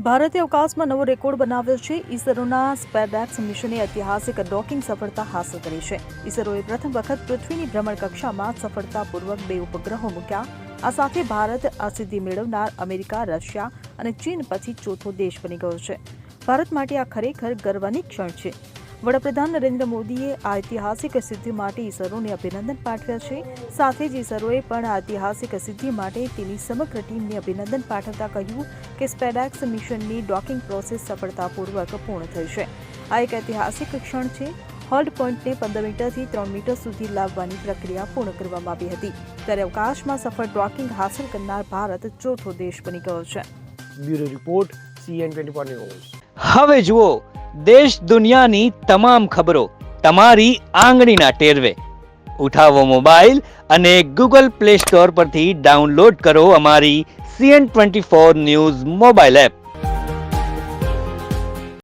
ભારતે અવકાશમાં નવો રેકોર્ડ બનાવ્યો છે. ઇસરોના સ્પેસએક્સ મિશને ઐતિહાસિક ડોકિંગ સફળતા હાંસલ કરી છે. ઇસરોએ પ્રથમ વખત પૃથ્વીની ભ્રમણકક્ષામાં સફળતાપૂર્વક 2 ઉપગ્રહો મૂક્યા. આ સાથે ભારત આ સિદ્ધિ મેળવનાર અમેરિકા, રશિયા અને ચીન પછી ચોથો દેશ બની ગયો છે. ભારત માટે આ ખરેખર ગર્વની ક્ષણ છે. વડાપ્રધાન નરેન્દ્ર મોદીએ આ ઐતિહાસિક સિદ્ધિ માટે ઇસરોને અભિનંદન પાઠવ્યા છે. સાથે જ ઇસરોએ પણ આ ઐતિહાસિક સિદ્ધિ માટે તેની સમગ્ર ટીમને અભિનંદન પાઠવતા કહ્યું કે સ્પેસએક્સ મિશનની ડોકિંગ પ્રોસેસ સફળતાપૂર્વક પૂર્ણ થઈ છે. આ એક ઐતિહાસિક ક્ષણ છે. હોલ્ડ પોઈન્ટને 15 મીટરથી 3 મીટર સુધી લાવવાની પ્રક્રિયા પૂર્ણ કરવામાં આવી હતી. ત્યારે અવકાશમાં સફળ ડોકિંગ હાંસલ કરનાર ભારત ચોથો દેશ બની ગયો છે. Bureau report CN24 news. હવે જુઓ દેશ દુનિયાની તમામ ખબરો તમારી આંગળીના ટેરવે. ઉઠાવો મોબાઈલ અને Google Play Store પરથી ડાઉનલોડ કરો અમારી CN24 ન્યૂઝ મોબાઈલ એપ.